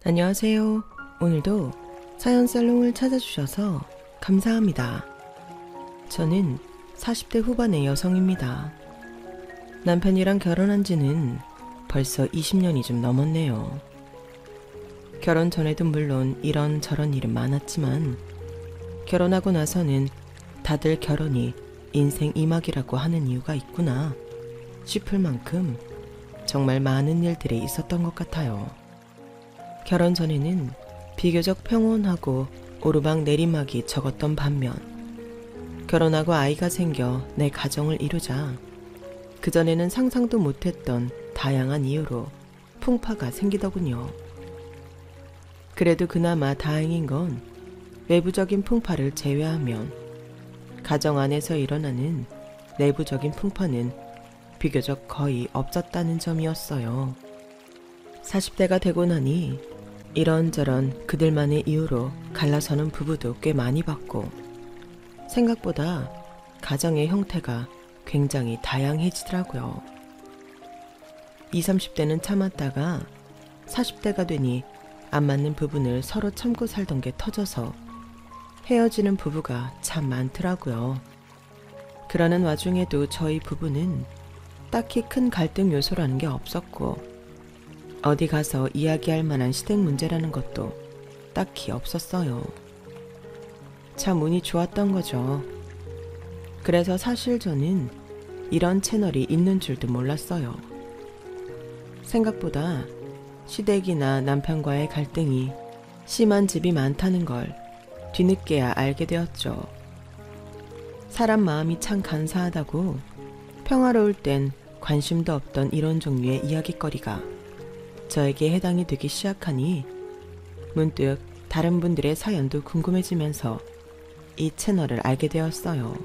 안녕하세요. 오늘도 사연 살롱을 찾아주셔서 감사합니다. 저는 40대 후반의 여성입니다. 남편이랑 결혼한 지는 벌써 20년이 좀 넘었네요. 결혼 전에도 물론 이런저런 일은 많았지만 결혼하고 나서는 다들 결혼이 인생 이막이라고 하는 이유가 있구나 싶을 만큼 정말 많은 일들이 있었던 것 같아요. 결혼 전에는 비교적 평온하고 오르막 내리막이 적었던 반면 결혼하고 아이가 생겨 내 가정을 이루자 그전에는 상상도 못했던 다양한 이유로 풍파가 생기더군요. 그래도 그나마 다행인 건 외부적인 풍파를 제외하면 가정 안에서 일어나는 내부적인 풍파는 비교적 거의 없었다는 점이었어요. 40대가 되고 나니 이런저런 그들만의 이유로 갈라서는 부부도 꽤 많이 봤고 생각보다 가정의 형태가 굉장히 다양해지더라고요. 20, 30대는 참았다가 40대가 되니 안 맞는 부분을 서로 참고 살던 게 터져서 헤어지는 부부가 참 많더라고요. 그러는 와중에도 저희 부부는 딱히 큰 갈등 요소라는 게 없었고 어디 가서 이야기할 만한 시댁 문제라는 것도 딱히 없었어요. 참 운이 좋았던 거죠. 그래서 사실 저는 이런 채널이 있는 줄도 몰랐어요. 생각보다 시댁이나 남편과의 갈등이 심한 집이 많다는 걸 뒤늦게야 알게 되었죠. 사람 마음이 참 간사하다고 평화로울 땐 관심도 없던 이런 종류의 이야깃거리가 저에게 해당이 되기 시작하니 문득 다른 분들의 사연도 궁금해지면서 이 채널을 알게 되었어요.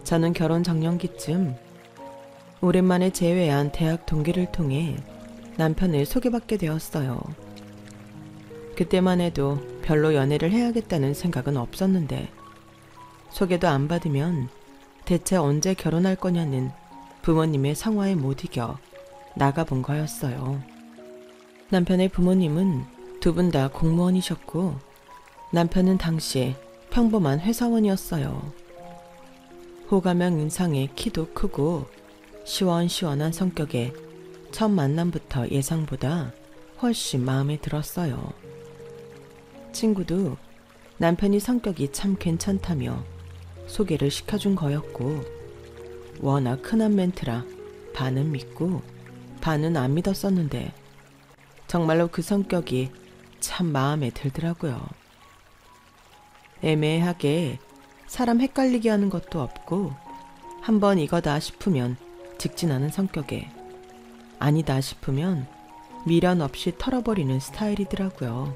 저는 결혼 정년기쯤 오랜만에 재회한 대학 동기를 통해 남편을 소개받게 되었어요. 그때만 해도 별로 연애를 해야겠다는 생각은 없었는데 소개도 안 받으면 대체 언제 결혼할 거냐는 부모님의 상화에 못 이겨 나가본 거였어요. 남편의 부모님은 두 분 다 공무원이셨고 남편은 당시 평범한 회사원이었어요. 호감형 인상에 키도 크고 시원시원한 성격에 첫 만남부터 예상보다 훨씬 마음에 들었어요. 친구도 남편이 성격이 참 괜찮다며 소개를 시켜준 거였고 워낙 흔한 멘트라 반은 믿고 반은 안 믿었었는데 정말로 그 성격이 참 마음에 들더라고요. 애매하게 사람 헷갈리게 하는 것도 없고 한번 이거다 싶으면 직진하는 성격에 아니다 싶으면 미련 없이 털어버리는 스타일이더라고요.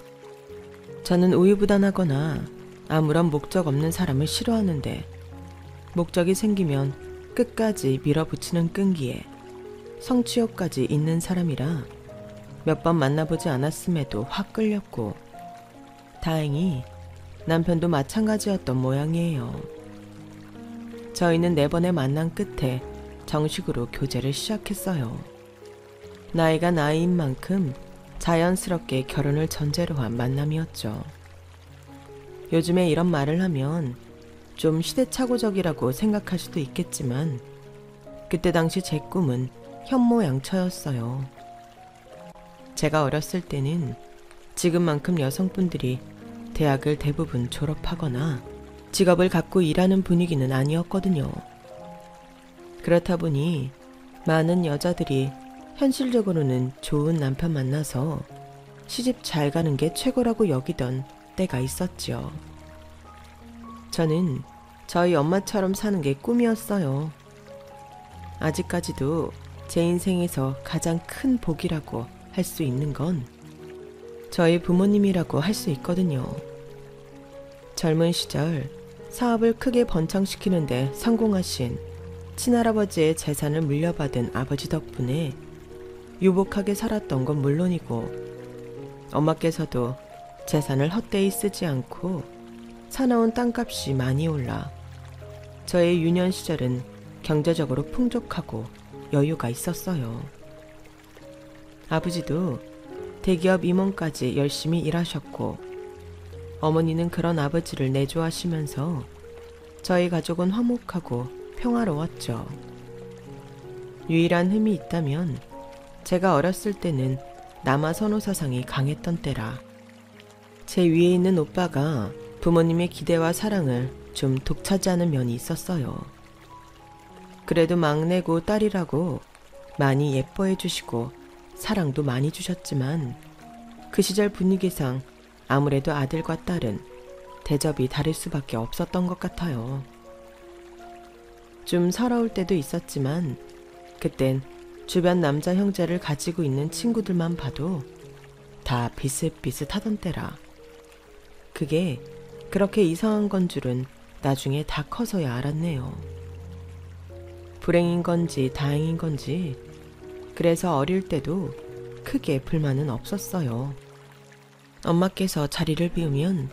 저는 우유부단하거나 아무런 목적 없는 사람을 싫어하는데 목적이 생기면 끝까지 밀어붙이는 끈기에 성취욕까지 있는 사람이라 몇 번 만나보지 않았음에도 확 끌렸고 다행히 남편도 마찬가지였던 모양이에요. 저희는 4번의 만남 끝에 정식으로 교제를 시작했어요. 나이가 나이인 만큼 자연스럽게 결혼을 전제로 한 만남이었죠. 요즘에 이런 말을 하면 좀 시대착오적이라고 생각할 수도 있겠지만 그때 당시 제 꿈은 현모양처였어요. 제가 어렸을 때는 지금만큼 여성분들이 대학을 대부분 졸업하거나 직업을 갖고 일하는 분위기는 아니었거든요. 그렇다 보니 많은 여자들이 현실적으로는 좋은 남편 만나서 시집 잘 가는 게 최고라고 여기던 때가 있었죠. 저는 저희 엄마처럼 사는 게 꿈이었어요. 아직까지도 제 인생에서 가장 큰 복이라고 할 수 있는 건 저희 부모님이라고 할 수 있거든요. 젊은 시절 사업을 크게 번창시키는데 성공하신 친할아버지의 재산을 물려받은 아버지 덕분에 유복하게 살았던 건 물론이고 엄마께서도 재산을 헛되이 쓰지 않고 사나운 땅값이 많이 올라 저의 유년 시절은 경제적으로 풍족하고 여유가 있었어요. 아버지도 대기업 임원까지 열심히 일하셨고 어머니는 그런 아버지를 내조하시면서 저희 가족은 화목하고 평화로웠죠. 유일한 흠이 있다면 제가 어렸을 때는 남아 선호 사상이 강했던 때라 제 위에 있는 오빠가 부모님의 기대와 사랑을 좀 독차지하는 면이 있었어요. 그래도 막내고 딸이라고 많이 예뻐해 주시고 사랑도 많이 주셨지만 그 시절 분위기상 아무래도 아들과 딸은 대접이 다를 수밖에 없었던 것 같아요. 좀 서러울 때도 있었지만 그땐 주변 남자 형제를 가지고 있는 친구들만 봐도 다 비슷비슷하던 때라 그게 그렇게 이상한 건 줄은 나중에 다 커서야 알았네요. 불행인 건지 다행인 건지 그래서 어릴 때도 크게 불만은 없었어요. 엄마께서 자리를 비우면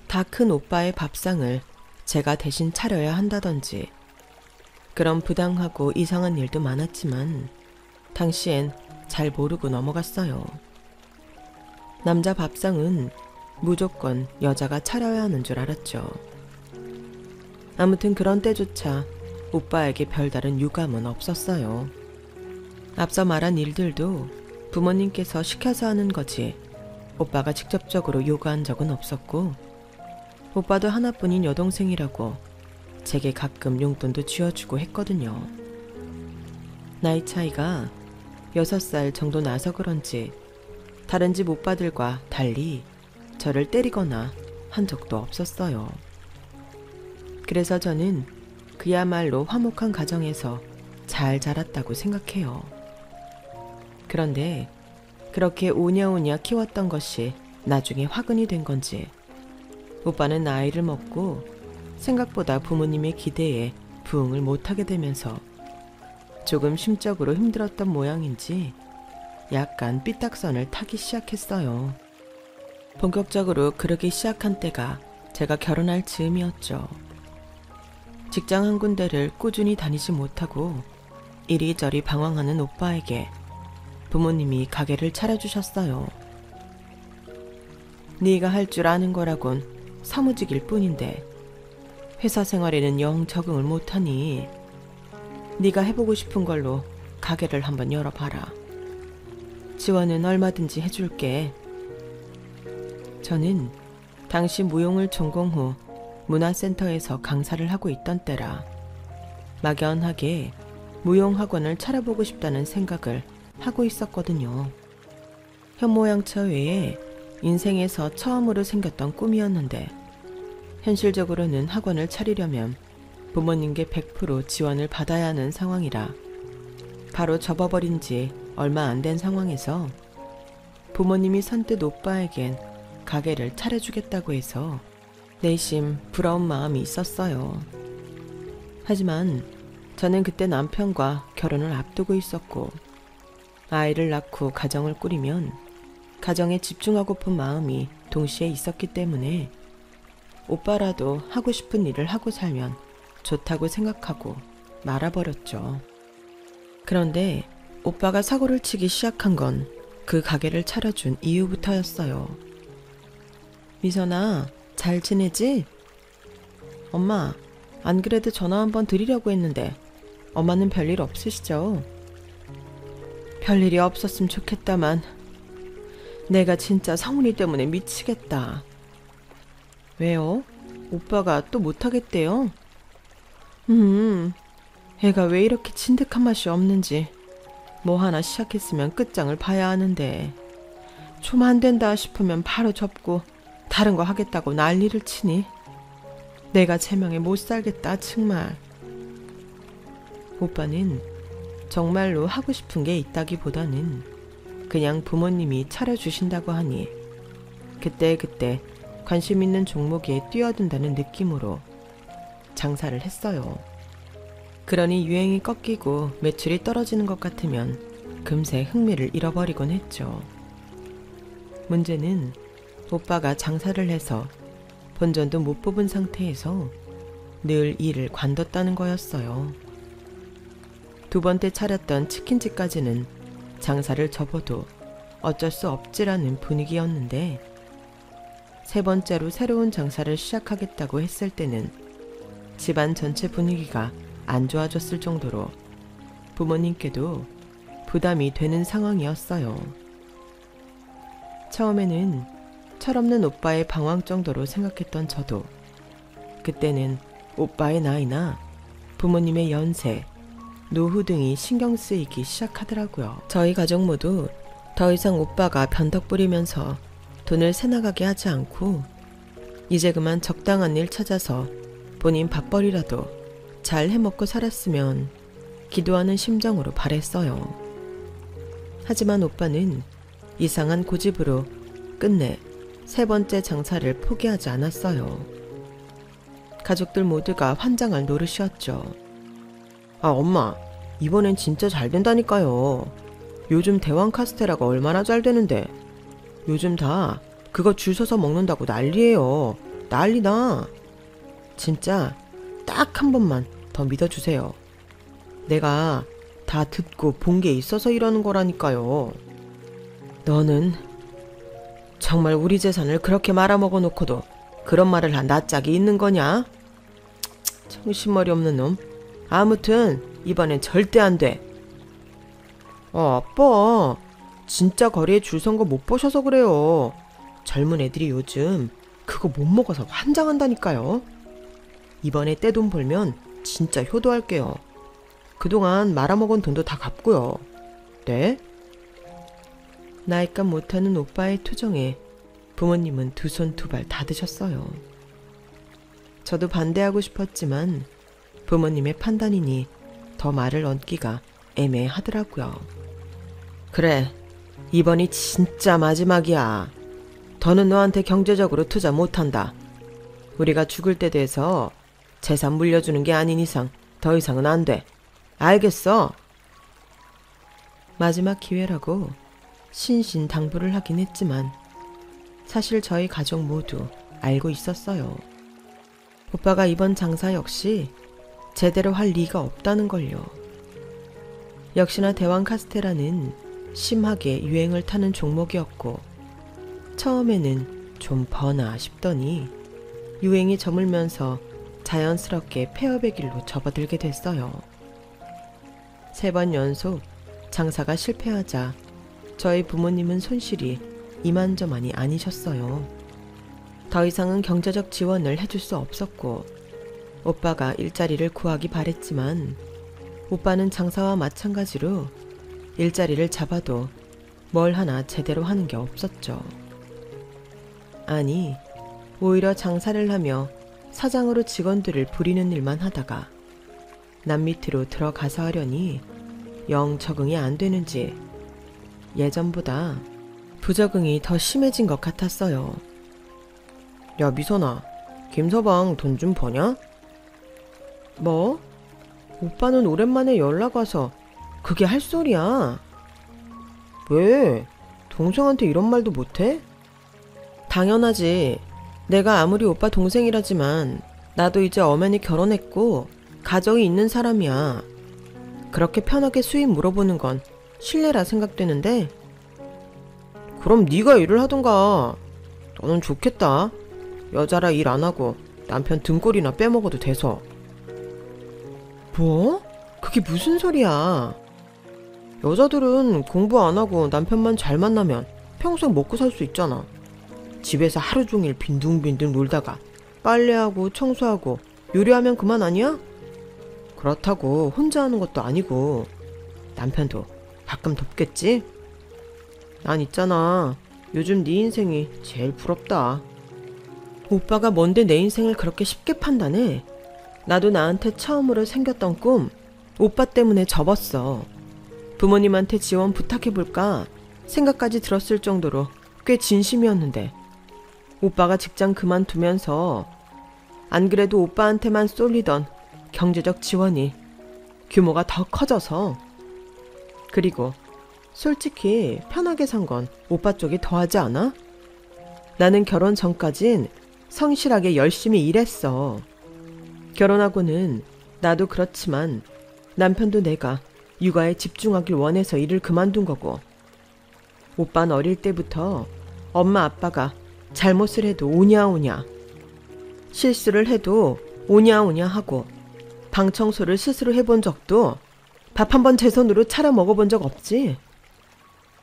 다 큰 오빠의 밥상을 제가 대신 차려야 한다던지 그런 부당하고 이상한 일도 많았지만 당시엔 잘 모르고 넘어갔어요. 남자 밥상은 무조건 여자가 차려야 하는 줄 알았죠. 아무튼 그런 때조차 오빠에게 별다른 유감은 없었어요. 앞서 말한 일들도 부모님께서 시켜서 하는 거지 오빠가 직접적으로 요구한 적은 없었고 오빠도 하나뿐인 여동생이라고 제게 가끔 용돈도 쥐어주고 했거든요. 나이 차이가 6살 정도 나서 그런지 다른 집 오빠들과 달리 저를 때리거나 한 적도 없었어요. 그래서 저는 그야말로 화목한 가정에서 잘 자랐다고 생각해요. 그런데 그렇게 오냐오냐 키웠던 것이 나중에 화근이 된 건지 오빠는 나이를 먹고 생각보다 부모님의 기대에 부응을 못하게 되면서 조금 심적으로 힘들었던 모양인지 약간 삐딱선을 타기 시작했어요. 본격적으로 그러기 시작한 때가 제가 결혼할 즈음이었죠. 직장 한 군데를 꾸준히 다니지 못하고 이리저리 방황하는 오빠에게 부모님이 가게를 차려주셨어요. 네가 할 줄 아는 거라곤 사무직일 뿐인데 회사 생활에는 영 적응을 못하니 네가 해보고 싶은 걸로 가게를 한번 열어봐라. 지원은 얼마든지 해줄게. 저는 당시 무용을 전공 후 문화센터에서 강사를 하고 있던 때라 막연하게 무용학원을 차려보고 싶다는 생각을 하고 있었거든요. 현모양처 외에 인생에서 처음으로 생겼던 꿈이었는데 현실적으로는 학원을 차리려면 부모님께 100% 지원을 받아야 하는 상황이라 바로 접어버린 지 얼마 안 된 상황에서 부모님이 선뜻 오빠에겐 가게를 차려주겠다고 해서 내심 부러운 마음이 있었어요. 하지만 저는 그때 남편과 결혼을 앞두고 있었고 아이를 낳고 가정을 꾸리면 가정에 집중하고픈 마음이 동시에 있었기 때문에 오빠라도 하고 싶은 일을 하고 살면 좋다고 생각하고 말아버렸죠. 그런데 오빠가 사고를 치기 시작한 건 그 가게를 차려준 이후부터였어요. 미선아, 잘 지내지? 엄마, 안 그래도 전화 한번 드리려고 했는데 엄마는 별일 없으시죠? 별일이 없었으면 좋겠다만 내가 진짜 성훈이 때문에 미치겠다. 왜요? 오빠가 또 못하겠대요? 애가 왜 이렇게 진득한 맛이 없는지 뭐 하나 시작했으면 끝장을 봐야 하는데 좀 안 된다 싶으면 바로 접고 다른 거 하겠다고 난리를 치니 내가 제명에 못 살겠다 정말. 오빠는 정말로 하고 싶은 게 있다기보다는 그냥 부모님이 차려주신다고 하니 그때그때 관심 있는 종목에 뛰어든다는 느낌으로 장사를 했어요. 그러니 유행이 꺾이고 매출이 떨어지는 것 같으면 금세 흥미를 잃어버리곤 했죠. 문제는 오빠가 장사를 해서 본전도 못 뽑은 상태에서 늘 일을 관뒀다는 거였어요. 두 번째 차렸던 치킨집까지는 장사를 접어도 어쩔 수 없지라는 분위기였는데, 세 번째로 새로운 장사를 시작하겠다고 했을 때는 집안 전체 분위기가 안 좋아졌을 정도로 부모님께도 부담이 되는 상황이었어요. 처음에는 철없는 오빠의 방황 정도로 생각했던 저도 그때는 오빠의 나이나 부모님의 연세, 노후 등이 신경 쓰이기 시작하더라고요. 저희 가족 모두 더 이상 오빠가 변덕 부리면서 돈을 새나가게 하지 않고 이제 그만 적당한 일 찾아서 본인 밥벌이라도 잘 해먹고 살았으면 기도하는 심정으로 바랬어요. 하지만 오빠는 이상한 고집으로 끝내 세 번째 장사를 포기하지 않았어요. 가족들 모두가 환장할 노릇이었죠. 아, 엄마, 이번엔 진짜 잘 된다니까요. 요즘 대왕 카스테라가 얼마나 잘 되는데. 요즘 다 그거 줄 서서 먹는다고 난리예요. 난리나. 진짜 딱 한 번만 더 믿어주세요. 내가 다 듣고 본 게 있어서 이러는 거라니까요. 너는 정말 우리 재산을 그렇게 말아먹어 놓고도 그런 말을 한 낯짝이 있는 거냐? 정신머리 없는 놈. 아무튼 이번엔 절대 안 돼. 아빠, 진짜 거리에 줄 선 거 못 보셔서 그래요. 젊은 애들이 요즘 그거 못 먹어서 환장한다니까요. 이번에 떼돈 벌면 진짜 효도할게요. 그동안 말아먹은 돈도 다 갚고요. 네? 나이값 못하는 오빠의 투정에 부모님은 두 손 두 발 다 드셨어요. 저도 반대하고 싶었지만 부모님의 판단이니 더 말을 얹기가 애매하더라고요. 그래, 이번이 진짜 마지막이야. 더는 너한테 경제적으로 투자 못한다. 우리가 죽을 때 돼서 재산 물려주는 게 아닌 이상 더 이상은 안 돼. 알겠어? 마지막 기회라고 신신당부를 하긴 했지만 사실 저희 가족 모두 알고 있었어요. 오빠가 이번 장사 역시 제대로 할 리가 없다는 걸요. 역시나 대왕 카스테라는 심하게 유행을 타는 종목이었고 처음에는 좀 버나 싶더니 유행이 저물면서 자연스럽게 폐업의 길로 접어들게 됐어요. 3번 연속 장사가 실패하자 저희 부모님은 손실이 이만저만이 아니셨어요. 더 이상은 경제적 지원을 해줄 수 없었고 오빠가 일자리를 구하기 바랬지만 오빠는 장사와 마찬가지로 일자리를 잡아도 뭘 하나 제대로 하는 게 없었죠. 아니, 오히려 장사를 하며 사장으로 직원들을 부리는 일만 하다가 남 밑으로 들어가서 하려니 영 적응이 안 되는지 예전보다 부적응이 더 심해진 것 같았어요. 야, 미선아, 김서방 돈 좀 버냐? 뭐? 오빠는 오랜만에 연락 와서 그게 할 소리야. 왜? 동생한테 이런 말도 못해? 당연하지. 내가 아무리 오빠 동생이라지만 나도 이제 엄연히 결혼했고 가정이 있는 사람이야. 그렇게 편하게 수입 물어보는 건 실례라 생각되는데. 그럼 네가 일을 하던가. 너는 좋겠다. 여자라 일 안 하고 남편 등골이나 빼먹어도 돼서. 뭐? 그게 무슨 소리야. 여자들은 공부 안 하고 남편만 잘 만나면 평생 먹고 살 수 있잖아. 집에서 하루 종일 빈둥빈둥 놀다가 빨래하고 청소하고 요리하면 그만 아니야? 그렇다고 혼자 하는 것도 아니고 남편도 가끔 돕겠지? 난 있잖아. 요즘 네 인생이 제일 부럽다. 오빠가 뭔데 내 인생을 그렇게 쉽게 판단해? 나도 나한테 처음으로 생겼던 꿈 오빠 때문에 접었어. 부모님한테 지원 부탁해볼까 생각까지 들었을 정도로 꽤 진심이었는데 오빠가 직장 그만두면서 안 그래도 오빠한테만 쏠리던 경제적 지원이 규모가 더 커져서. 그리고 솔직히 편하게 산 건 오빠 쪽이 더하지 않아? 나는 결혼 전까진 성실하게 열심히 일했어. 결혼하고는 나도 그렇지만 남편도 내가 육아에 집중하길 원해서 일을 그만둔 거고 오빠는 어릴 때부터 엄마 아빠가 잘못을 해도 오냐오냐, 실수를 해도 오냐오냐 하고 방 청소를 스스로 해본 적도 밥 한 번 제 손으로 차려 먹어본 적 없지.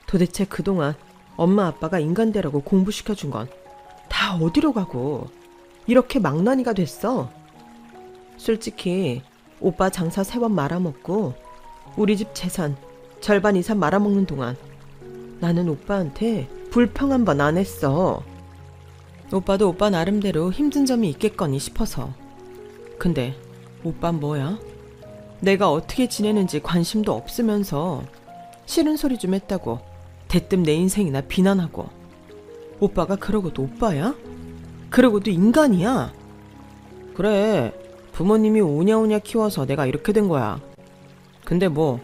도대체 그동안 엄마 아빠가 인간대라고 공부시켜준 건 다 어디로 가고 이렇게 망나니가 됐어. 솔직히 오빠 장사 3번 말아먹고 우리 집 재산 절반 이상 말아먹는 동안 나는 오빠한테 불평 한 번 안 했어. 오빠도 오빠 나름대로 힘든 점이 있겠거니 싶어서. 근데 오빤 뭐야? 내가 어떻게 지내는지 관심도 없으면서 싫은 소리 좀 했다고 대뜸 내 인생이나 비난하고. 오빠가 그러고도 오빠야? 그러고도 인간이야? 그래, 부모님이 오냐오냐 키워서 내가 이렇게 된 거야. 근데 뭐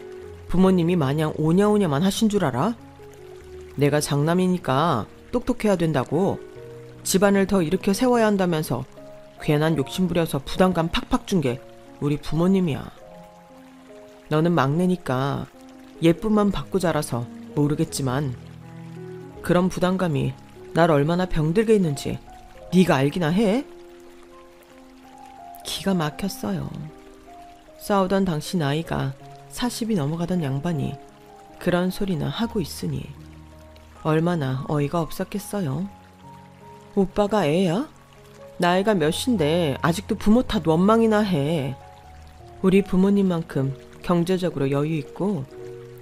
부모님이 마냥 오냐오냐만 하신 줄 알아? 내가 장남이니까 똑똑해야 된다고 집안을 더 일으켜 세워야 한다면서 괜한 욕심 부려서 부담감 팍팍 준 게 우리 부모님이야. 너는 막내니까 예쁨만 받고 자라서 모르겠지만 그런 부담감이 날 얼마나 병들게 했는지 네가 알기나 해? 기가 막혔어요. 싸우던 당시 나이가 40이 넘어가던 양반이 그런 소리나 하고 있으니 얼마나 어이가 없었겠어요. 오빠가 애야? 나이가 몇인데 아직도 부모 탓 원망이나 해. 우리 부모님만큼 경제적으로 여유 있고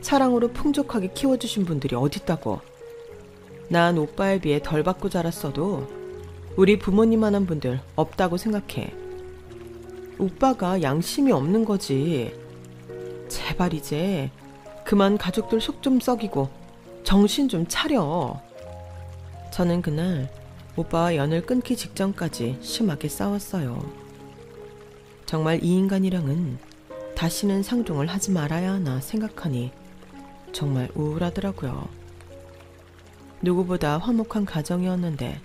사랑으로 풍족하게 키워주신 분들이 어딨다고. 난 오빠에 비해 덜 받고 자랐어도 우리 부모님만한 분들 없다고 생각해. 오빠가 양심이 없는 거지. 제발 이제 그만 가족들 속 좀 썩이고 정신 좀 차려. 저는 그날 오빠와 연을 끊기 직전까지 심하게 싸웠어요. 정말 이 인간이랑은 다시는 상종을 하지 말아야 하나 생각하니 정말 우울하더라고요. 누구보다 화목한 가정이었는데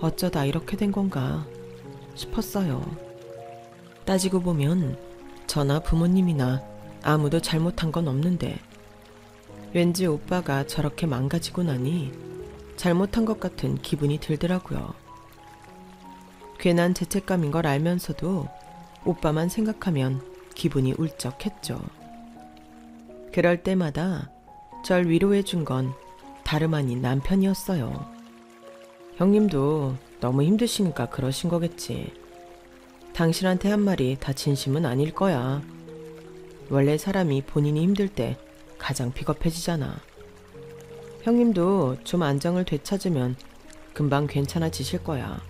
어쩌다 이렇게 된 건가 싶었어요. 따지고 보면 저나 부모님이나 아무도 잘못한 건 없는데 왠지 오빠가 저렇게 망가지고 나니 잘못한 것 같은 기분이 들더라고요. 괜한 죄책감인 걸 알면서도 오빠만 생각하면 기분이 울적했죠. 그럴 때마다 절 위로해 준 건 다름 아닌 남편이었어요. 형님도 너무 힘드시니까 그러신 거겠지. 당신한테 한 말이 다 진심은 아닐 거야. 원래 사람이 본인이 힘들 때 가장 비겁해지잖아. 형님도 좀 안정을 되찾으면 금방 괜찮아지실 거야.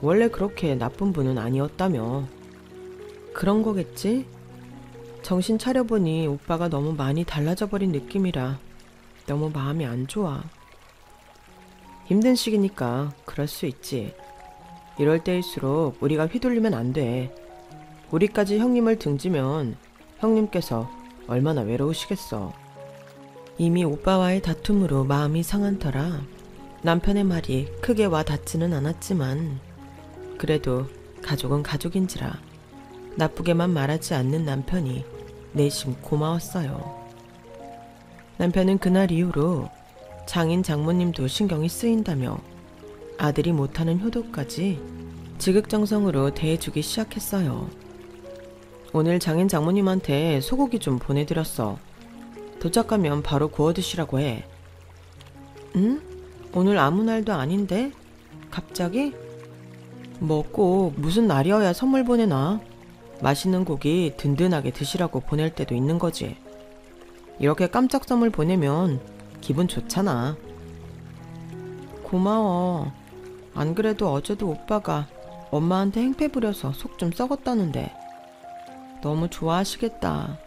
원래 그렇게 나쁜 분은 아니었다며. 그런 거겠지? 정신 차려보니 오빠가 너무 많이 달라져 버린 느낌이라 너무 마음이 안 좋아. 힘든 시기니까 그럴 수 있지. 이럴 때일수록 우리가 휘둘리면 안 돼. 우리까지 형님을 등지면 형님께서 얼마나 외로우시겠어. 이미 오빠와의 다툼으로 마음이 상한 터라 남편의 말이 크게 와 닿지는 않았지만 그래도 가족은 가족인지라 나쁘게만 말하지 않는 남편이 내심 고마웠어요. 남편은 그날 이후로 장인 장모님도 신경이 쓰인다며 아들이 못하는 효도까지 지극정성으로 대해주기 시작했어요. 오늘 장인 장모님한테 소고기 좀 보내드렸어. 도착하면 바로 구워 드시라고 해. 응? 오늘 아무 날도 아닌데? 갑자기? 뭐 꼭 무슨 날이어야 선물 보내나? 맛있는 고기 든든하게 드시라고 보낼 때도 있는 거지. 이렇게 깜짝 선물 보내면 기분 좋잖아. 고마워. 안 그래도 어제도 오빠가 엄마한테 행패 부려서 속 좀 썩었다는데 너무 좋아하시겠다.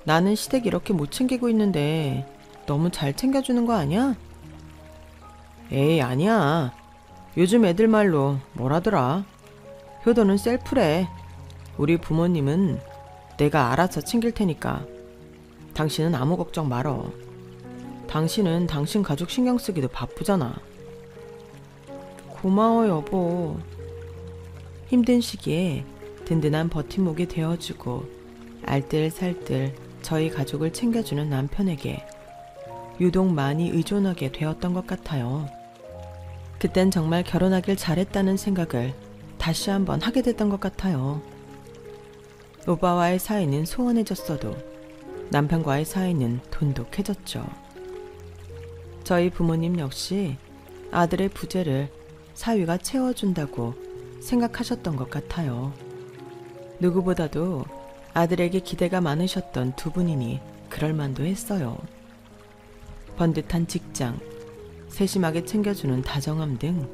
나는 시댁 이렇게 못 챙기고 있는데 너무 잘 챙겨주는 거 아니야? 에이, 아니야. 요즘 애들 말로 뭐라더라. 효도는 셀프래. 우리 부모님은 내가 알아서 챙길 테니까 당신은 아무 걱정 말어. 당신은 당신 가족 신경 쓰기도 바쁘잖아. 고마워 여보. 힘든 시기에 든든한 버팀목이 되어주고 알뜰살뜰 저희 가족을 챙겨주는 남편에게 유독 많이 의존하게 되었던 것 같아요. 그땐 정말 결혼하길 잘했다는 생각을 다시 한번 하게 됐던 것 같아요. 오빠와의 사이는 소원해졌어도 남편과의 사이는 돈독해졌죠. 저희 부모님 역시 아들의 부재를 사위가 채워준다고 생각하셨던 것 같아요. 누구보다도 아들에게 기대가 많으셨던 두 분이니 그럴만도 했어요. 번듯한 직장, 세심하게 챙겨주는 다정함 등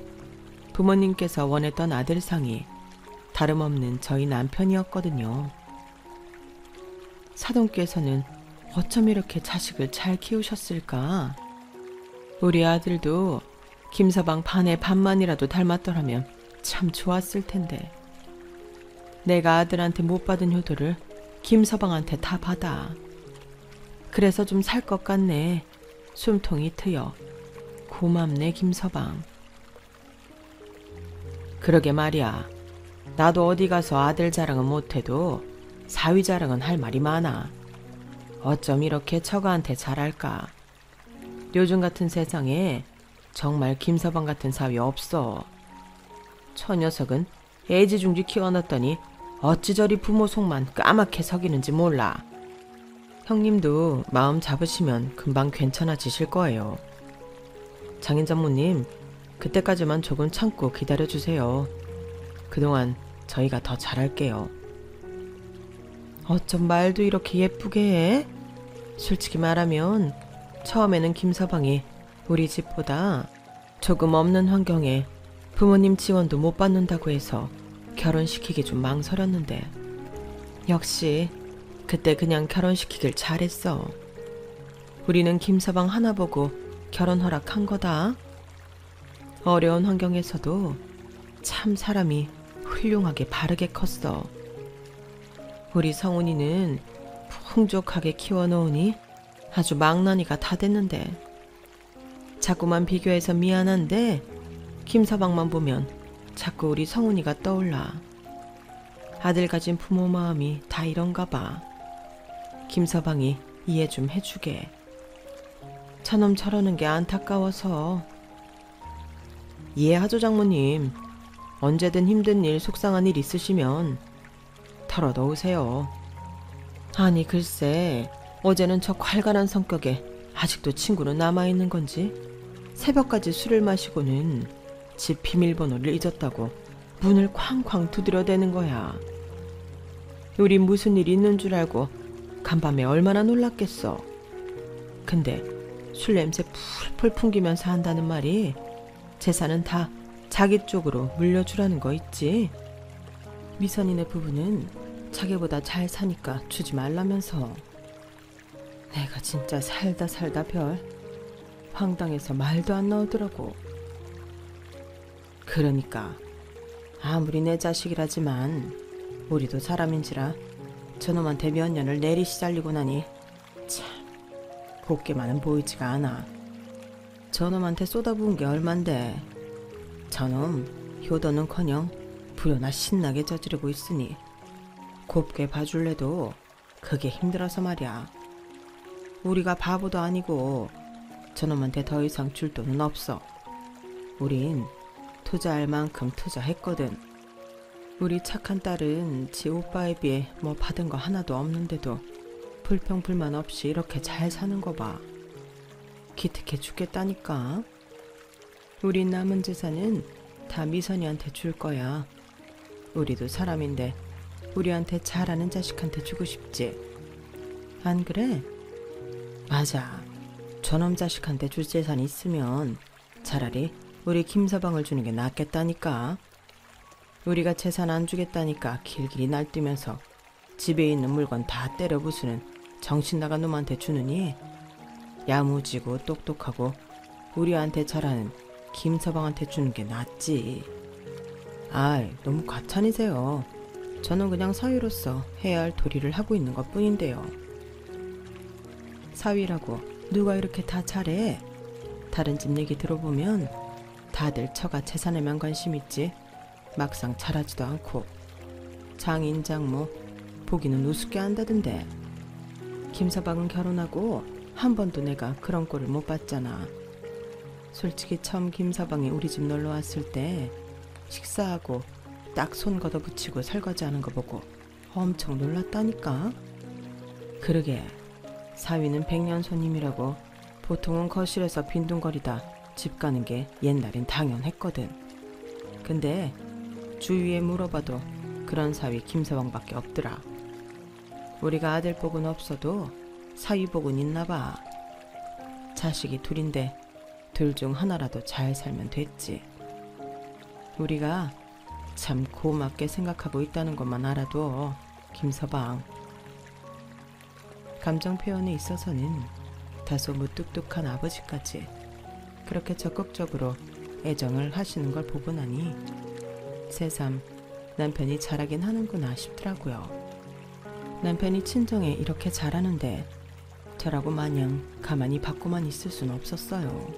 부모님께서 원했던 아들상이 다름없는 저희 남편이었거든요. 사돈께서는 어쩜 이렇게 자식을 잘 키우셨을까? 우리 아들도 김서방 반의 반만이라도 닮았더라면 참 좋았을 텐데. 내가 아들한테 못 받은 효도를 김서방한테 다 받아. 그래서 좀 살 것 같네. 숨통이 트여. 고맙네 김서방. 그러게 말이야. 나도 어디 가서 아들 자랑은 못해도 사위 자랑은 할 말이 많아. 어쩜 이렇게 처가한테 잘할까. 요즘 같은 세상에 정말 김서방 같은 사위 없어. 저 녀석은 애지중지 키워놨더니 어찌 저리 부모 속만 까맣게 석이는지 몰라. 형님도 마음 잡으시면 금방 괜찮아지실 거예요. 장인 장모님, 그때까지만 조금 참고 기다려주세요. 그동안 저희가 더 잘할게요. 어쩜 말도 이렇게 예쁘게 해? 솔직히 말하면 처음에는 김서방이 우리 집보다 조금 없는 환경에 부모님 지원도 못 받는다고 해서 결혼시키기 좀 망설였는데 역시 그때 그냥 결혼시키길 잘했어. 우리는 김서방 하나 보고 결혼 허락한 거다. 어려운 환경에서도 참 사람이 훌륭하게 바르게 컸어. 우리 성훈이는 풍족하게 키워놓으니 아주 망나니가 다 됐는데 자꾸만 비교해서 미안한데 김서방만 보면 자꾸 우리 성훈이가 떠올라. 아들 가진 부모 마음이 다 이런가 봐. 김서방이 이해 좀 해주게. 저놈 저러는 게 안타까워서. 이해하죠 장모님. 언제든 힘든 일 속상한 일 있으시면 털어놓으세요. 아니 글쎄 어제는 저 괄괄한 성격에 아직도 친구는 남아있는 건지 새벽까지 술을 마시고는 집 비밀번호를 잊었다고 문을 쾅쾅 두드려대는 거야. 우리 무슨 일 있는 줄 알고 간밤에 얼마나 놀랐겠어. 근데 술 냄새 풀풀 풍기면서 한다는 말이 재산은 다 자기 쪽으로 물려주라는 거 있지. 미선이네 부부는 자기보다 잘 사니까 주지 말라면서. 내가 진짜 살다 별 황당해서 말도 안 나오더라고. 그러니까 아무리 내 자식이라지만 우리도 사람인지라 저놈한테 몇 년을 내리 시달리고 나니 참 곱게만은 보이지가 않아. 저놈한테 쏟아부은 게 얼만데 저놈 효도는커녕 불효나 신나게 저지르고 있으니 곱게 봐줄래도 그게 힘들어서 말이야. 우리가 바보도 아니고 저놈한테 더 이상 줄 돈은 없어. 우린 투자할 만큼 투자했거든. 우리 착한 딸은 지 오빠에 비해 뭐 받은 거 하나도 없는데도 불평불만 없이 이렇게 잘 사는 거 봐. 기특해 죽겠다니까. 우린 남은 재산은 다 미선이한테 줄 거야. 우리도 사람인데 우리한테 잘하는 자식한테 주고 싶지. 안 그래? 맞아. 저놈 자식한테 줄 재산이 있으면 차라리 우리 김서방을 주는 게 낫겠다니까. 우리가 재산 안 주겠다니까 길길이 날뛰면서 집에 있는 물건 다 때려 부수는 정신 나간 놈한테 주느니 야무지고 똑똑하고 우리한테 잘하는 김서방한테 주는 게 낫지. 아이, 너무 과찬이세요. 저는 그냥 사위로서 해야 할 도리를 하고 있는 것 뿐인데요. 사위라고 누가 이렇게 다 잘해? 다른 집 얘기 들어보면 다들 처가 재산에만 관심 있지 막상 잘하지도 않고 장인 장모 보기는 우습게 한다던데. 김서방은 결혼하고 한 번도 내가 그런 꼴을 못 봤잖아. 솔직히 처음 김서방이 우리 집 놀러 왔을 때 식사하고 딱 손 걷어붙이고 설거지하는 거 보고 엄청 놀랐다니까. 그러게 사위는 백년 손님이라고 보통은 거실에서 빈둥거리다 집 가는 게 옛날엔 당연했거든. 근데 주위에 물어봐도 그런 사위 김서방밖에 없더라. 우리가 아들 복은 없어도 사위 복은 있나 봐. 자식이 둘인데 둘 중 하나라도 잘 살면 됐지. 우리가 참 고맙게 생각하고 있다는 것만 알아도 김서방. 감정 표현에 있어서는 다소 무뚝뚝한 아버지까지 그렇게 적극적으로 애정을 하시는 걸 보고 나니 새삼 남편이 잘하긴 하는구나 싶더라고요. 남편이 친정에 이렇게 잘하는데 저라고 마냥 가만히 받고만 있을 순 없었어요.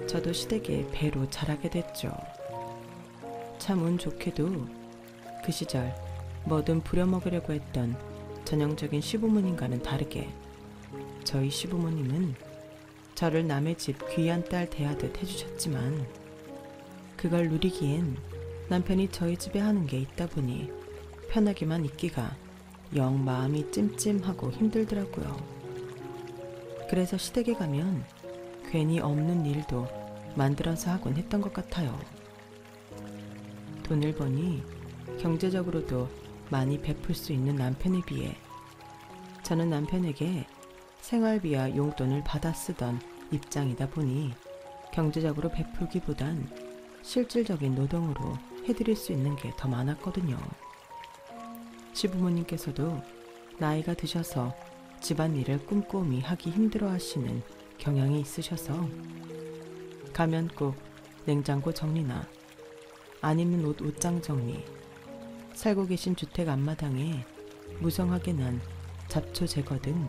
저도 시댁에 배로 자라게 됐죠. 참 운 좋게도 그 시절 뭐든 부려먹으려고 했던 전형적인 시부모님과는 다르게 저희 시부모님은 저를 남의 집 귀한 딸 대하듯 해주셨지만 그걸 누리기엔 남편이 저희 집에 하는 게 있다 보니 편하게만 있기가 영 마음이 찜찜하고 힘들더라고요. 그래서 시댁에 가면 괜히 없는 일도 만들어서 하곤 했던 것 같아요. 돈을 버니 경제적으로도 많이 베풀 수 있는 남편에 비해 저는 남편에게 생활비와 용돈을 받아 쓰던 입장이다 보니 경제적으로 베풀기보단 실질적인 노동으로 해드릴 수 있는 게 더 많았거든요. 시부모님께서도 나이가 드셔서 집안일을 꼼꼼히 하기 힘들어 하시는 경향이 있으셔서 가면 꼭 냉장고 정리나 안 입는 옷장 정리, 살고 계신 주택 앞마당에 무성하게 난 잡초 제거 등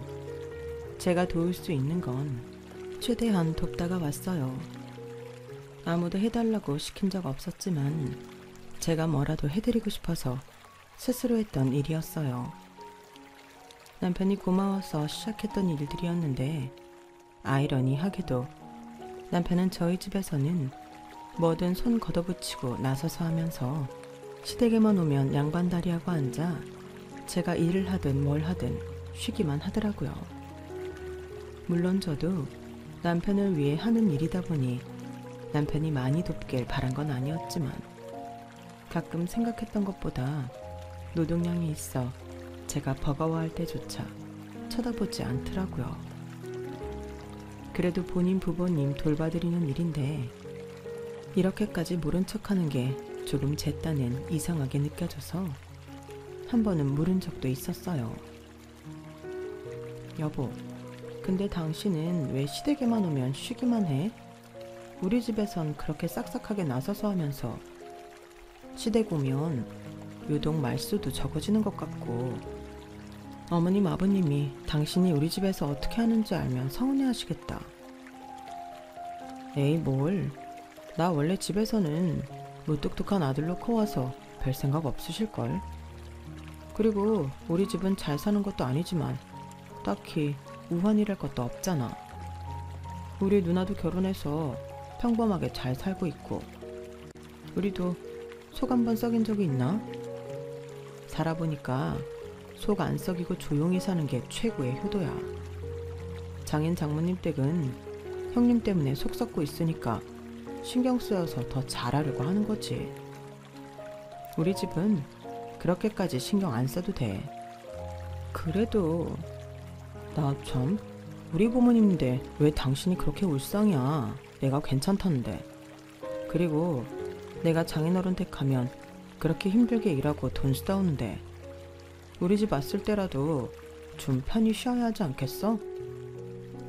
제가 도울 수 있는 건 최대한 돕다가 왔어요. 아무도 해달라고 시킨 적 없었지만 제가 뭐라도 해드리고 싶어서 스스로 했던 일이었어요. 남편이 고마워서 시작했던 일들이었는데 아이러니하게도 남편은 저희 집에서는 뭐든 손 걷어붙이고 나서서 하면서 시댁에만 오면 양반다리하고 앉아 제가 일을 하든 뭘 하든 쉬기만 하더라고요. 물론 저도 남편을 위해 하는 일이다 보니 남편이 많이 돕길 바란 건 아니었지만 가끔 생각했던 것보다 노동량이 있어 제가 버거워할 때조차 쳐다보지 않더라고요. 그래도 본인 부모님 돌봐드리는 일인데 이렇게까지 모른 척하는 게 조금 제 딴엔 이상하게 느껴져서 한 번은 물은 적도 있었어요. 여보, 근데 당신은 왜 시댁에만 오면 쉬기만 해? 우리 집에선 그렇게 싹싹하게 나서서 하면서 시댁 오면 유독 말수도 적어지는 것 같고 어머님 아버님이 당신이 우리 집에서 어떻게 하는지 알면 서운해 하시겠다. 에이 뭘, 나 원래 집에서는 무뚝뚝한 아들로 커와서 별 생각 없으실걸. 그리고 우리 집은 잘 사는 것도 아니지만 딱히 우환이랄 것도 없잖아. 우리 누나도 결혼해서 평범하게 잘 살고 있고 우리도 속 한 번 썩인 적이 있나? 살아보니까 속 안 썩이고 조용히 사는 게 최고의 효도야. 장인 장모님 댁은 형님 때문에 속 썩고 있으니까 신경 쓰여서 더 잘하려고 하는 거지. 우리 집은 그렇게까지 신경 안 써도 돼. 그래도 나 참 우리 부모님인데 왜 당신이 그렇게 울상이야. 내가 괜찮다는데. 그리고 내가 장인어른 댁 가면 그렇게 힘들게 일하고 돈 쓰다오는데 우리 집 왔을 때라도 좀 편히 쉬어야 하지 않겠어?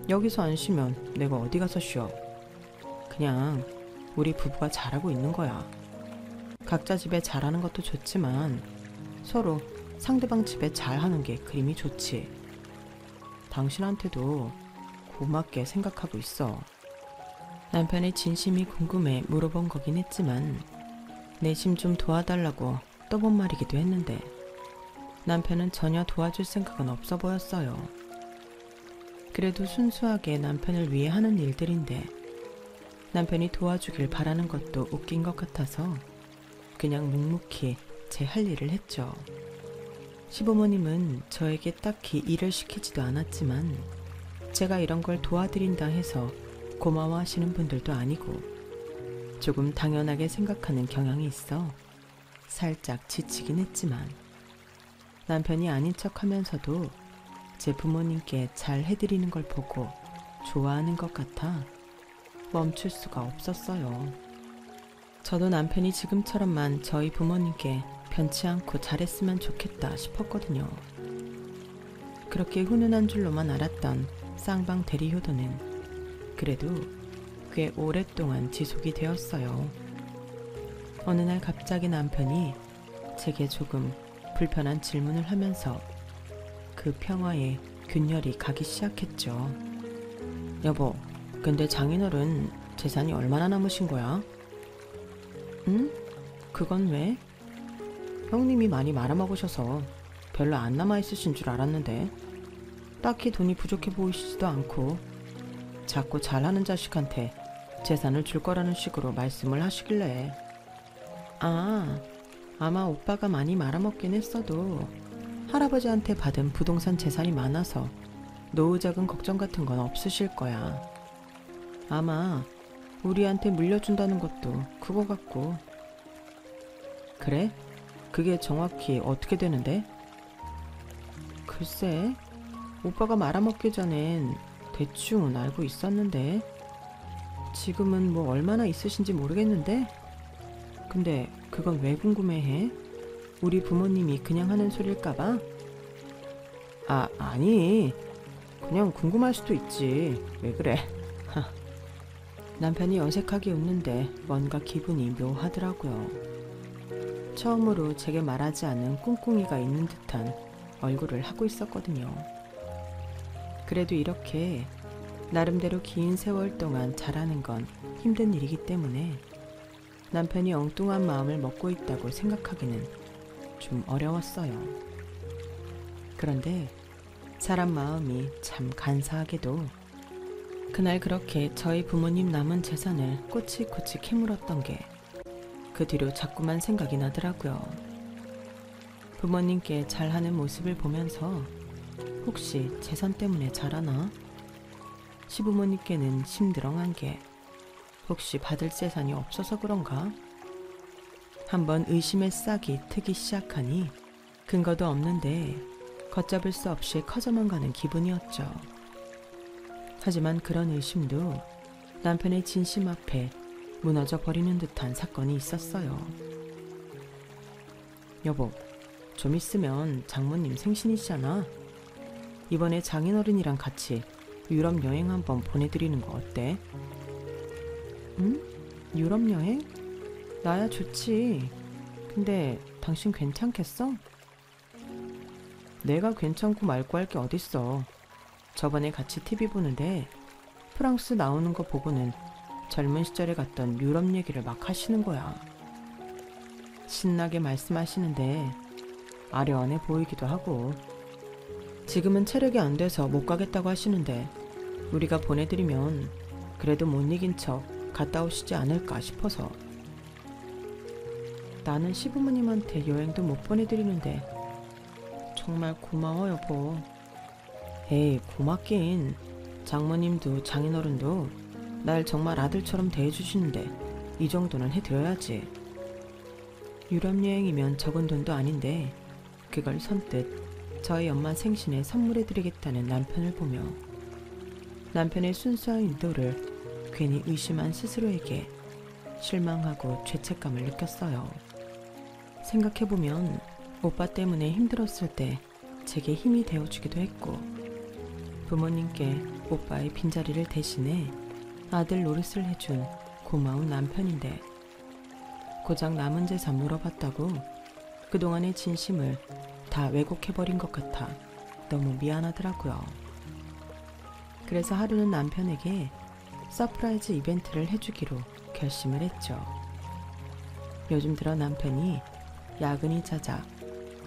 여기서 안 쉬면 내가 어디 가서 쉬어. 그냥 우리 부부가 잘하고 있는 거야. 각자 집에 잘하는 것도 좋지만 서로 상대방 집에 잘하는 게 그림이 좋지. 당신한테도 고맙게 생각하고 있어. 남편의 진심이 궁금해 물어본 거긴 했지만 내심 좀 도와달라고 떠본 말이기도 했는데 남편은 전혀 도와줄 생각은 없어 보였어요. 그래도 순수하게 남편을 위해 하는 일들인데 남편이 도와주길 바라는 것도 웃긴 것 같아서 그냥 묵묵히 제 할 일을 했죠. 시부모님은 저에게 딱히 일을 시키지도 않았지만 제가 이런 걸 도와드린다 해서 고마워하시는 분들도 아니고 조금 당연하게 생각하는 경향이 있어 살짝 지치긴 했지만 남편이 아닌 척하면서도 제 부모님께 잘 해드리는 걸 보고 좋아하는 것 같아 멈출 수가 없었어요. 저도 남편이 지금처럼만 저희 부모님께 변치 않고 잘했으면 좋겠다 싶었거든요. 그렇게 훈훈한 줄로만 알았던 쌍방 대리 효도는 그래도 꽤 오랫동안 지속이 되었어요. 어느 날 갑자기 남편이 제게 조금 불편한 질문을 하면서 그 평화에 균열이 가기 시작했죠. 여보, 근데 장인어른 재산이 얼마나 남으신 거야? 응? 그건 왜? 형님이 많이 말아먹으셔서 별로 안 남아있으신 줄 알았는데 딱히 돈이 부족해 보이시지도 않고 자꾸 잘하는 자식한테 재산을 줄 거라는 식으로 말씀을 하시길래 아마 오빠가 많이 말아먹긴 했어도 할아버지한테 받은 부동산 재산이 많아서 노후자금 걱정 같은 건 없으실 거야. 아마 우리한테 물려준다는 것도 그거 같고. 그래? 그게 정확히 어떻게 되는데? 글쎄, 오빠가 말아먹기 전엔 대충은 알고 있었는데 지금은 뭐 얼마나 있으신지 모르겠는데 근데 그건 왜 궁금해해? 우리 부모님이 그냥 하는 소릴까봐? 아니 그냥 궁금할 수도 있지. 왜 그래? 남편이 어색하게 웃는데 뭔가 기분이 묘하더라고요. 처음으로 제게 말하지 않은 꿍꿍이가 있는 듯한 얼굴을 하고 있었거든요. 그래도 이렇게 나름대로 긴 세월 동안 잘하는 건 힘든 일이기 때문에 남편이 엉뚱한 마음을 먹고 있다고 생각하기는 좀 어려웠어요. 그런데 사람 마음이 참 간사하게도 그날 그렇게 저희 부모님 남은 재산을 꼬치꼬치 캐물었던 게 그 뒤로 자꾸만 생각이 나더라고요. 부모님께 잘하는 모습을 보면서 혹시 재산 때문에 잘하나? 시부모님께는 심드렁한 게 혹시 받을 재산이 없어서 그런가? 한번 의심의 싹이 트기 시작하니 근거도 없는데 걷잡을 수 없이 커져만 가는 기분이었죠. 하지만 그런 의심도 남편의 진심 앞에 무너져 버리는 듯한 사건이 있었어요. 여보, 좀 있으면 장모님 생신이시잖아. 이번에 장인어른이랑 같이 유럽 여행 한번 보내드리는 거 어때? 응? 유럽 여행? 나야 좋지. 근데 당신 괜찮겠어? 내가 괜찮고 말고 할 게 어딨어. 저번에 같이 TV 보는데 프랑스 나오는 거 보고는 젊은 시절에 갔던 유럽 얘기를 막 하시는 거야. 신나게 말씀하시는데 아련해 보이기도 하고 지금은 체력이 안 돼서 못 가겠다고 하시는데 우리가 보내드리면 그래도 못 이긴 척 갔다 오시지 않을까 싶어서. 나는 시부모님한테 여행도 못 보내드리는데 정말 고마워 여보. 에이 고맙긴. 장모님도 장인어른도 날 정말 아들처럼 대해주시는데 이 정도는 해드려야지. 유럽 여행이면 적은 돈도 아닌데 그걸 선뜻 저희 엄마 생신에 선물해드리겠다는 남편을 보며 남편의 순수한 의도를 괜히 의심한 스스로에게 실망하고 죄책감을 느꼈어요. 생각해보면 오빠 때문에 힘들었을 때 제게 힘이 되어주기도 했고 부모님께 오빠의 빈자리를 대신해 아들 노릇을 해준 고마운 남편인데 고작 남은 재산 물어봤다고 그동안의 진심을 다 왜곡해버린 것 같아 너무 미안하더라고요. 그래서 하루는 남편에게 서프라이즈 이벤트를 해주기로 결심을 했죠. 요즘 들어 남편이 야근이 잦아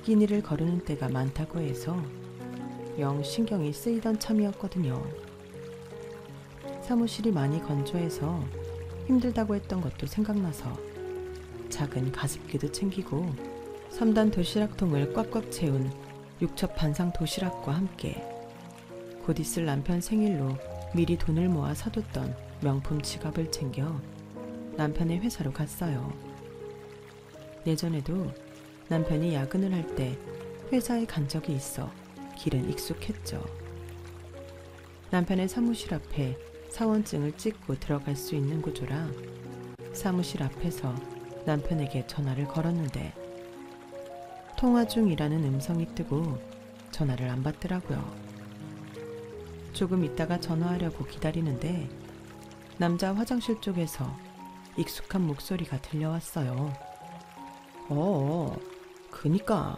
끼니를 거르는 때가 많다고 해서 영 신경이 쓰이던 참이었거든요. 사무실이 많이 건조해서 힘들다고 했던 것도 생각나서 작은 가습기도 챙기고 3단 도시락통을 꽉꽉 채운 육첩 반상 도시락과 함께 곧 있을 남편 생일로 미리 돈을 모아 사뒀던 명품 지갑을 챙겨 남편의 회사로 갔어요. 예전에도 남편이 야근을 할 때 회사에 간 적이 있어 길은 익숙했죠. 남편의 사무실 앞에 사원증을 찍고 들어갈 수 있는 구조라 사무실 앞에서 남편에게 전화를 걸었는데 통화 중이라는 음성이 뜨고 전화를 안 받더라고요. 조금 있다가 전화하려고 기다리는데 남자 화장실 쪽에서 익숙한 목소리가 들려왔어요. 그니까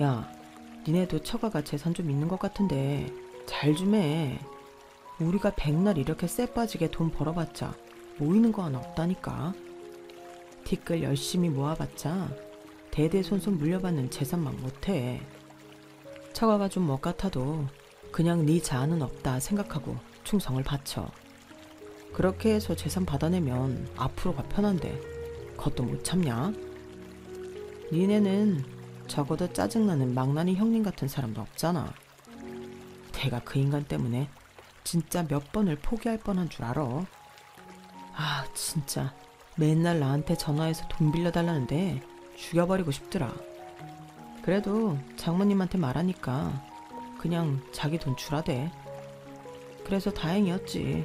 야, 니네도 처가가 재산 좀 있는 것 같은데 잘 좀 해. 우리가 백날 이렇게 쎄 빠지게 돈 벌어봤자 모이는 거 하나 없다니까. 티끌 열심히 모아봤자 대대손손 물려받는 재산만 못해. 처가가 좀 못 같아도 그냥 네 자아는 없다 생각하고 충성을 바쳐. 그렇게 해서 재산 받아내면 앞으로가 편한데 그것도 못 참냐? 니네는 적어도 짜증나는 망나니 형님 같은 사람도 없잖아. 내가 그 인간 때문에 진짜 몇 번을 포기할 뻔한 줄 알아. 아, 진짜 맨날 나한테 전화해서 돈 빌려달라는데 죽여버리고 싶더라. 그래도 장모님한테 말하니까 그냥 자기 돈 주라대. 그래서 다행이었지.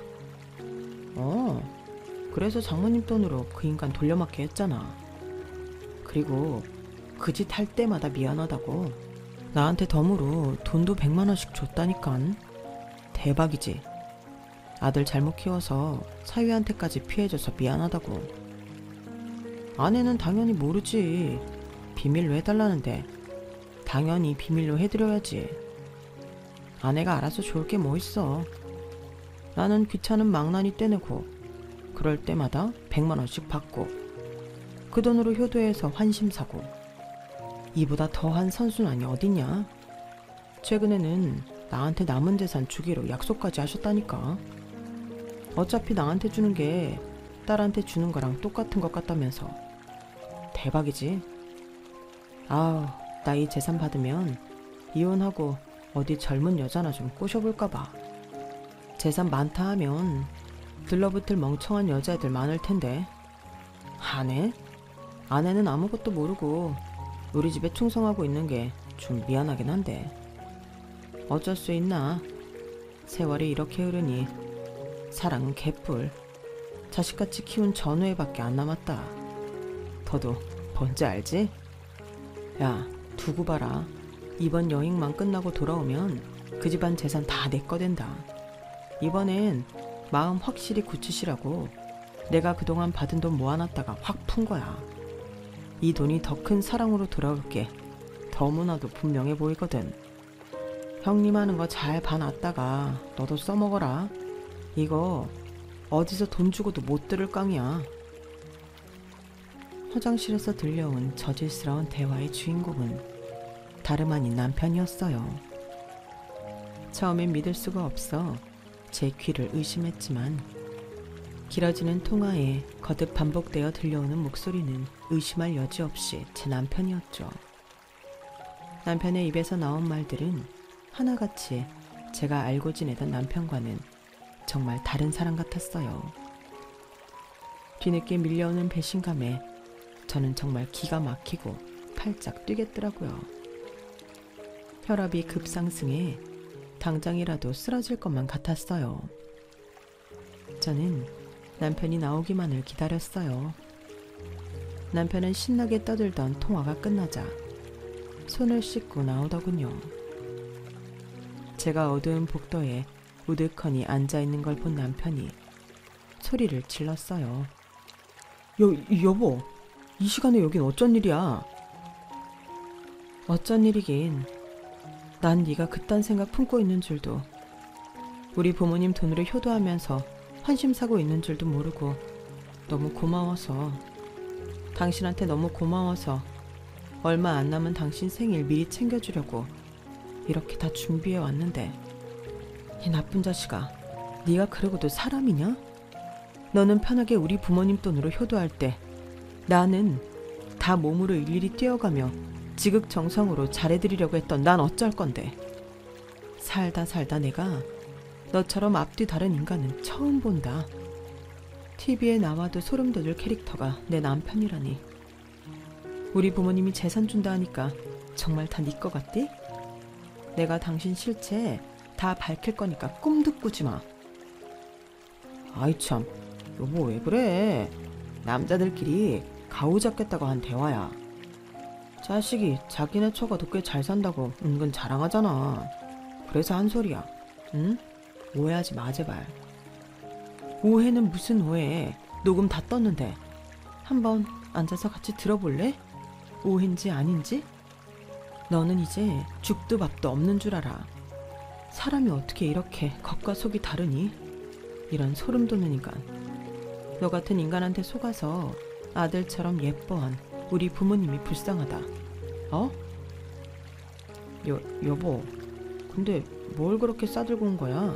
그래서 장모님 돈으로 그 인간 돌려막기 했잖아. 그리고 그 짓 할 때마다 미안하다고 나한테 덤으로 돈도 100만 원씩 줬다니깐. 대박이지. 아들 잘못 키워서 사위한테까지 피해줘서 미안하다고. 아내는 당연히 모르지. 비밀로 해달라는데 당연히 비밀로 해드려야지. 아내가 알아서 좋을 게 뭐 있어. 나는 귀찮은 망나니 떼내고 그럴 때마다 100만 원씩 받고 그 돈으로 효도해서 환심 사고. 이보다 더한 선순환이 어딨냐. 최근에는 나한테 남은 재산 주기로 약속까지 하셨다니까. 어차피 나한테 주는 게 딸한테 주는 거랑 똑같은 것 같다면서. 대박이지. 아우, 나 이 재산 받으면 이혼하고 어디 젊은 여자나 좀 꼬셔볼까봐. 재산 많다 하면 들러붙을 멍청한 여자애들 많을 텐데. 아내? 아내는 아무것도 모르고 우리 집에 충성하고 있는 게 좀 미안하긴 한데 어쩔 수 있나. 세월이 이렇게 흐르니 사랑은 개뿔. 자식같이 키운 전우애밖에 안 남았다. 너도 뭔지 알지? 야, 두고 봐라. 이번 여행만 끝나고 돌아오면 그 집안 재산 다 내 거 된다. 이번엔 마음 확실히 굳히시라고 내가 그동안 받은 돈 모아놨다가 확 푼 거야. 이 돈이 더 큰 사랑으로 돌아올 게 너무나도 분명해 보이거든. 형님 하는 거 잘 봐놨다가 너도 써먹어라. 이거 어디서 돈 주고도 못 들을 깡이야. 화장실에서 들려온 저질스러운 대화의 주인공은 다름 아닌 남편이었어요. 처음엔 믿을 수가 없어 제 귀를 의심했지만 길어지는 통화에 거듭 반복되어 들려오는 목소리는 의심할 여지 없이 제 남편이었죠. 남편의 입에서 나온 말들은 하나같이 제가 알고 지내던 남편과는 정말 다른 사람 같았어요. 뒤늦게 밀려오는 배신감에 저는 정말 기가 막히고 팔짝 뛰겠더라고요. 혈압이 급상승해 당장이라도 쓰러질 것만 같았어요. 저는 남편이 나오기만을 기다렸어요. 남편은 신나게 떠들던 통화가 끝나자 손을 씻고 나오더군요. 제가 어두운 복도에 우두커니 앉아있는 걸 본 남편이 소리를 질렀어요. 여보, 이 시간에 여긴 어쩐 일이야? 어쩐 일이긴. 난 네가 그딴 생각 품고 있는 줄도, 우리 부모님 돈으로 효도하면서 환심 사고 있는 줄도 모르고 너무 고마워서, 당신한테 너무 고마워서 얼마 안 남은 당신 생일 미리 챙겨주려고 이렇게 다 준비해 왔는데. 이 나쁜 자식아, 네가 그러고도 사람이냐? 너는 편하게 우리 부모님 돈으로 효도할 때 나는 다 몸으로 일일이 뛰어가며 지극정성으로 잘해드리려고 했던 난 어쩔 건데. 살다 내가 너처럼 앞뒤 다른 인간은 처음 본다. TV에 나와도 소름 돋을 캐릭터가 내 남편이라니. 우리 부모님이 재산 준다 하니까 정말 다 네 거 같디? 내가 당신 실체 다 밝힐 거니까 꿈도 꾸지 마. 아이 참, 여보 왜 그래? 남자들끼리 가오 잡겠다고 한 대화야. 자식이 자기네 처가도 꽤 잘 산다고 은근 자랑하잖아. 그래서 한 소리야. 응? 오해하지 마 제발. 오해는 무슨 오해. 녹음 다 떴는데. 한번 앉아서 같이 들어볼래? 오해인지 아닌지? 너는 이제 죽도 밥도 없는 줄 알아. 사람이 어떻게 이렇게 겉과 속이 다르니? 이런 소름 돋는 인간. 너 같은 인간한테 속아서 아들처럼 예뻐한 우리 부모님이 불쌍하다. 어? 여보, 근데 뭘 그렇게 싸들고 온 거야?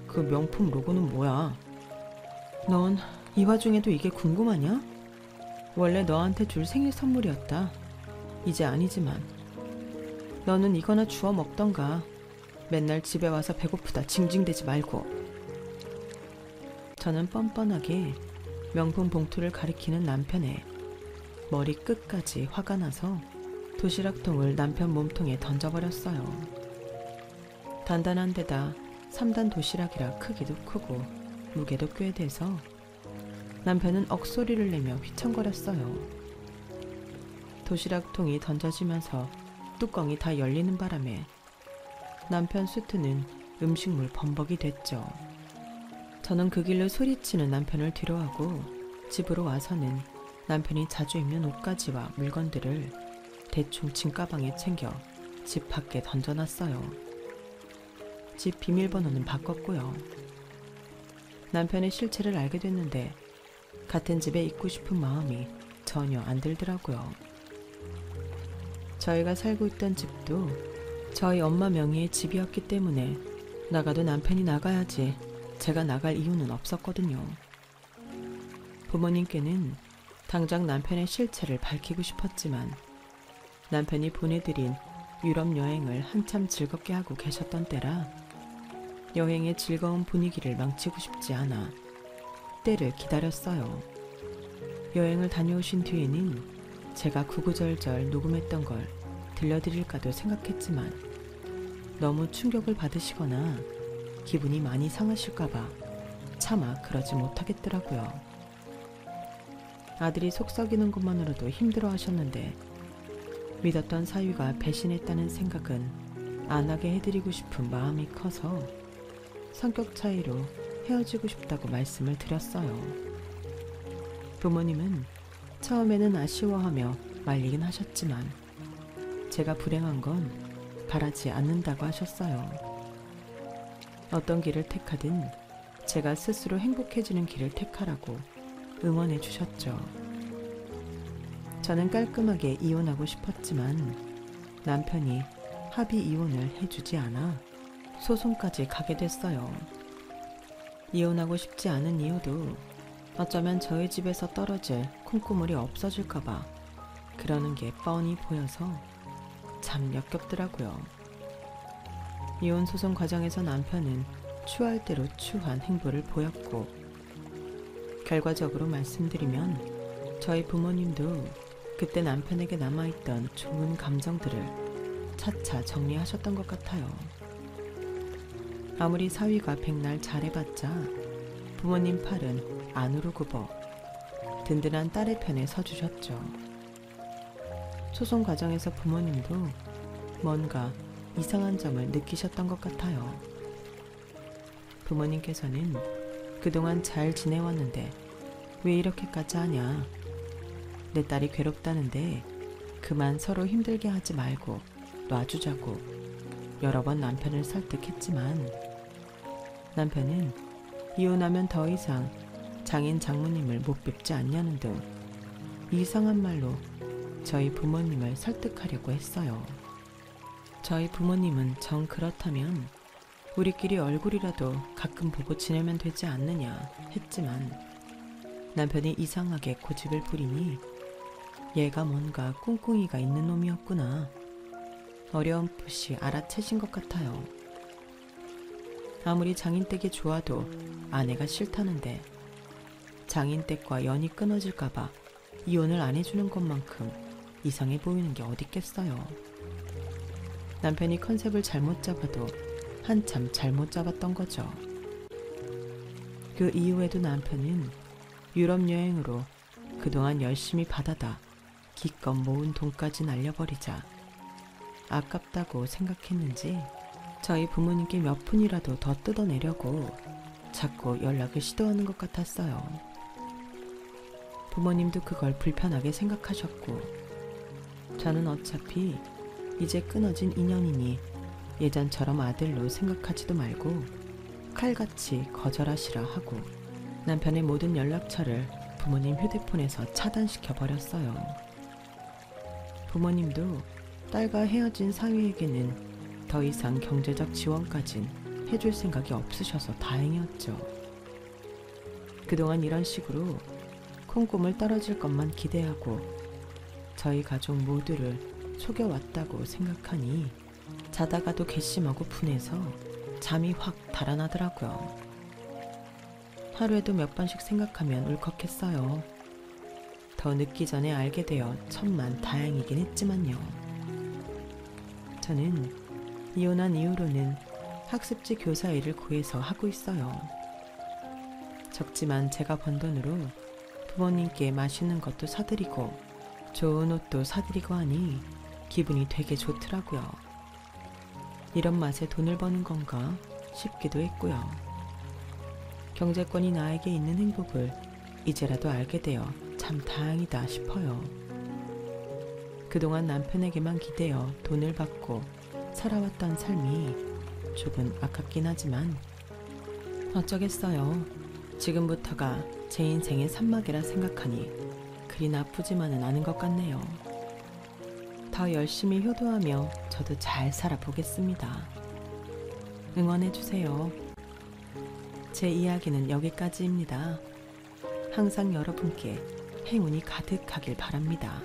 그 명품 로고는 뭐야? 넌 이 와중에도 이게 궁금하냐? 원래 너한테 줄 생일 선물이었다. 이제 아니지만. 너는 이거나 주워 먹던가. 맨날 집에 와서 배고프다 징징대지 말고. 저는 뻔뻔하게 명품 봉투를 가리키는 남편에 머리 끝까지 화가 나서 도시락통을 남편 몸통에 던져버렸어요. 단단한 데다 3단 도시락이라 크기도 크고 무게도 꽤 돼서 남편은 억소리를 내며 휘청거렸어요. 도시락통이 던져지면서 뚜껑이 다 열리는 바람에 남편 수트는 음식물 범벅이 됐죠. 저는 그 길로 소리치는 남편을 뒤로하고 집으로 와서는 남편이 자주 입는 옷가지와 물건들을 대충 짐가방에 챙겨 집 밖에 던져놨어요. 집 비밀번호는 바꿨고요. 남편의 실체를 알게 됐는데 같은 집에 있고 싶은 마음이 전혀 안 들더라고요. 저희가 살고 있던 집도 저희 엄마 명의의 집이었기 때문에 나가도 남편이 나가야지 제가 나갈 이유는 없었거든요. 부모님께는 당장 남편의 실체를 밝히고 싶었지만 남편이 보내드린 유럽 여행을 한참 즐겁게 하고 계셨던 때라 여행의 즐거운 분위기를 망치고 싶지 않아 때를 기다렸어요. 여행을 다녀오신 뒤에는 제가 구구절절 녹음했던 걸 들려드릴까도 생각했지만 너무 충격을 받으시거나 기분이 많이 상하실까봐 차마 그러지 못하겠더라고요. 아들이 속 썩이는 것만으로도 힘들어 하셨는데 믿었던 사위가 배신했다는 생각은 안 하게 해드리고 싶은 마음이 커서 성격 차이로 헤어지고 싶다고 말씀을 드렸어요. 부모님은 처음에는 아쉬워하며 말리긴 하셨지만 제가 불행한 건 바라지 않는다고 하셨어요. 어떤 길을 택하든 제가 스스로 행복해지는 길을 택하라고 응원해 주셨죠. 저는 깔끔하게 이혼하고 싶었지만 남편이 합의 이혼을 해주지 않아 소송까지 가게 됐어요. 이혼하고 싶지 않은 이유도 어쩌면 저희 집에서 떨어질 콩고물이 없어질까봐 그러는 게 뻔히 보여서 참 역겹더라고요. 이혼 소송 과정에서 남편은 추할 대로 추한 행보를 보였고 결과적으로 말씀드리면 저희 부모님도 그때 남편에게 남아있던 좋은 감정들을 차차 정리하셨던 것 같아요. 아무리 사위가 백날 잘해봤자 부모님 팔은 안으로 굽어 든든한 딸의 편에 서주셨죠. 소송 과정에서 부모님도 뭔가 이상한 점을 느끼셨던 것 같아요. 부모님께서는 그동안 잘 지내왔는데 왜 이렇게까지 하냐. 내 딸이 괴롭다는데 그만 서로 힘들게 하지 말고 놔주자고 여러 번 남편을 설득했지만 남편은 이혼하면 더 이상 장인 장모님을 못 뵙지 않냐는 등 이상한 말로 저희 부모님을 설득하려고 했어요. 저희 부모님은 정 그렇다면 우리끼리 얼굴이라도 가끔 보고 지내면 되지 않느냐 했지만 남편이 이상하게 고집을 부리니 얘가 뭔가 꿍꿍이가 있는 놈이었구나. 어려움풋이 알아채신 것 같아요. 아무리 장인댁이 좋아도 아내가 싫다는데 장인댁과 연이 끊어질까봐 이혼을 안 해주는 것만큼 이상해 보이는 게 어딨겠어요. 남편이 컨셉을 잘못 잡아도 한참 잘못 잡았던 거죠. 그 이후에도 남편은 유럽 여행으로 그동안 열심히 받아다 기껏 모은 돈까지 날려버리자 아깝다고 생각했는지 저희 부모님께 몇 푼이라도 더 뜯어내려고 자꾸 연락을 시도하는 것 같았어요. 부모님도 그걸 불편하게 생각하셨고 저는 어차피 이제 끊어진 인연이니 예전처럼 아들로 생각하지도 말고 칼같이 거절하시라 하고 남편의 모든 연락처를 부모님 휴대폰에서 차단시켜버렸어요. 부모님도 딸과 헤어진 사위에게는 더 이상 경제적 지원까진 해줄 생각이 없으셔서 다행이었죠. 그동안 이런 식으로 콩고물 떨어질 것만 기대하고 저희 가족 모두를 속여왔다고 생각하니 자다가도 괘씸하고 분해서 잠이 확 달아나더라고요. 하루에도 몇 번씩 생각하면 울컥했어요. 더 늦기 전에 알게 되어 천만 다행이긴 했지만요. 저는 이혼한 이후로는 학습지 교사 일을 구해서 하고 있어요. 적지만 제가 번 돈으로 부모님께 맛있는 것도 사드리고 좋은 옷도 사드리고 하니 기분이 되게 좋더라고요. 이런 맛에 돈을 버는 건가 싶기도 했고요. 경제권이 나에게 있는 행복을 이제라도 알게 되어 참 다행이다 싶어요. 그동안 남편에게만 기대어 돈을 받고 살아왔던 삶이 조금 아깝긴 하지만 어쩌겠어요. 지금부터가 제 인생의 산막이라 생각하니 그리 나쁘지만은 않은 것 같네요. 더 열심히 효도하며 저도 잘 살아보겠습니다. 응원해주세요. 제 이야기는 여기까지입니다. 항상 여러분께 행운이 가득하길 바랍니다.